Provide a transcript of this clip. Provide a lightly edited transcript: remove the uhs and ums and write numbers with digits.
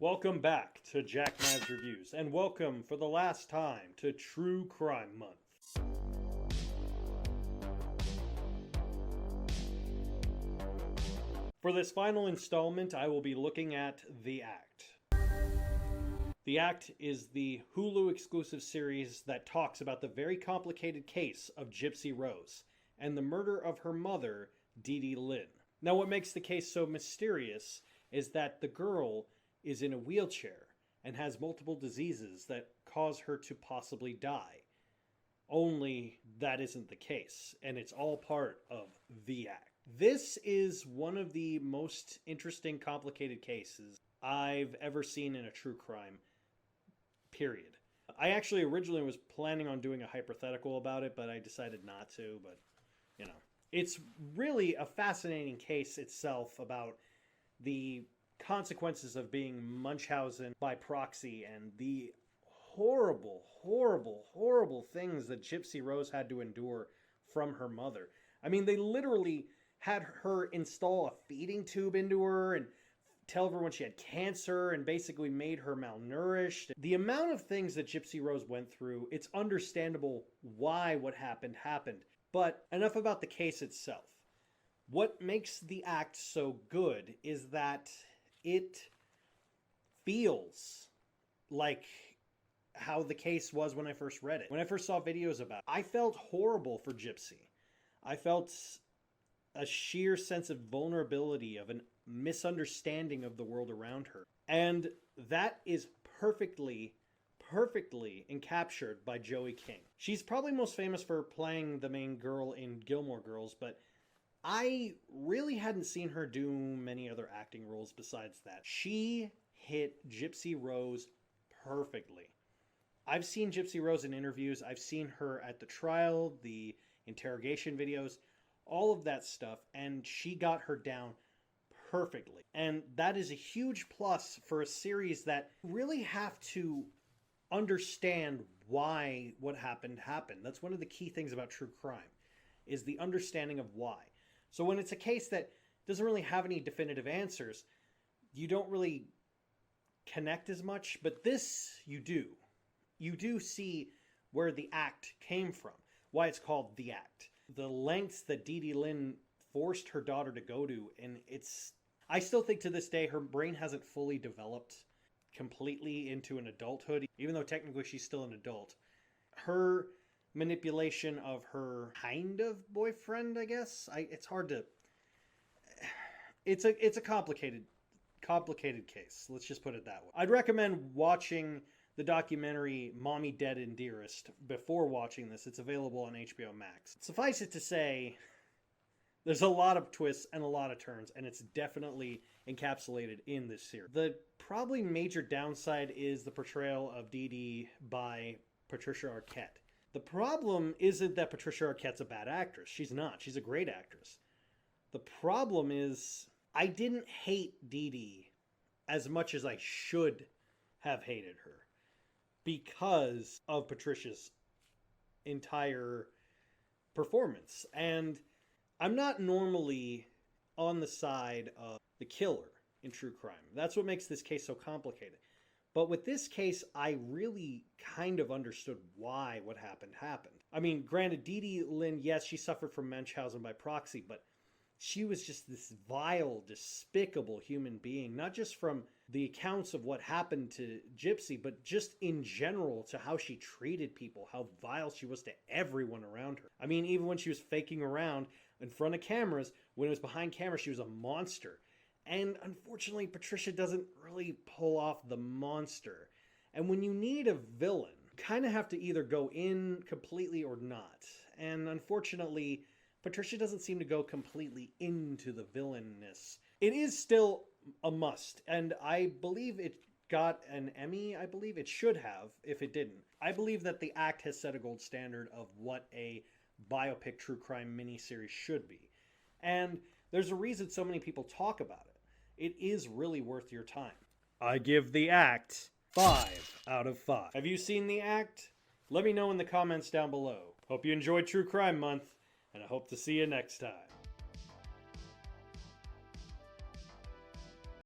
Welcome back to Jack Mad's Reviews, and welcome for the last time to True Crime Month. For this final installment, I will be looking at The Act. The Act is the Hulu exclusive series that talks about the very complicated case of Gypsy Rose and the murder of her mother, Dee Dee Lynn. Now, what makes the case so mysterious is that the girl is in a wheelchair and has multiple diseases that cause her to possibly die. Only that isn't the case, and it's all part of The Act. This is one of the most interesting, complicated cases I've ever seen in a true crime, period. I actually originally was planning on doing a hypothetical about it, but I decided not to, but, you know. It's really a fascinating case itself about the consequences of being Munchausen by proxy and the horrible, horrible, horrible things that Gypsy Rose had to endure from her mother. I mean, they literally had her install a feeding tube into her and tell everyone she had cancer and basically made her malnourished. The amount of things that Gypsy Rose went through, it's understandable why what happened happened. But enough about the case itself. What makes The Act so good is that it feels like how the case was when I first read it. When I first saw videos about it, I felt horrible for Gypsy. I felt a sheer sense of vulnerability, of a misunderstanding of the world around her. And that is perfectly encaptured by Joey King. She's probably most famous for playing the main girl in Gilmore Girls, but I really hadn't seen her do many other acting roles besides that. She hit Gypsy Rose perfectly. I've seen Gypsy Rose in interviews. I've seen her at the trial, the interrogation videos, all of that stuff, and she got her down perfectly. And that is a huge plus for a series that really have to understand why what happened. That's one of the key things about true crime, is the understanding of why. So when it's a case that doesn't really have any definitive answers, you don't really connect as much. But this, you do. You do see where the act came from, why it's called The Act. The lengths that Dee Dee Lynn forced her daughter to go to, and I still think to this day her brain hasn't fully developed completely into an adulthood, even though technically she's still an adult. Her manipulation of her kind of boyfriend, I guess. It's hard to... It's a complicated case. Let's just put it that way. I'd recommend watching the documentary Mommy Dead and Dearest before watching this. It's available on HBO Max. Suffice it to say, there's a lot of twists and a lot of turns, and it's definitely encapsulated in this series. The probably major downside is the portrayal of Dee Dee by Patricia Arquette. The problem isn't that Patricia Arquette's a bad actress. She's not. She's a great actress. The problem is I didn't hate Dee Dee as much as I should have hated her because of Patricia's entire performance. And I'm not normally on the side of the killer in true crime. That's what makes this case so complicated. But with this case, I really kind of understood why what happened. I mean, granted, Dee Dee Lynn, yes, she suffered from Munchausen by proxy, but she was just this vile, despicable human being, not just from the accounts of what happened to Gypsy, but just in general to how she treated people, how vile she was to everyone around her. I mean, even when she was faking around in front of cameras, when it was behind camera, she was a monster. And unfortunately, Patricia doesn't really pull off the monster. And when you need a villain, you kind of have to either go in completely or not. And unfortunately, Patricia doesn't seem to go completely into the villainness. It is still a must, and I believe it got an Emmy. I believe it should have, if it didn't. I believe that The Act has set a gold standard of what a biopic true crime miniseries should be. And there's a reason so many people talk about it. It is really worth your time. I give The Act 5 out of 5. Have you seen The Act? Let me know in the comments down below. Hope you enjoyed True Crime Month, and I hope to see you next time.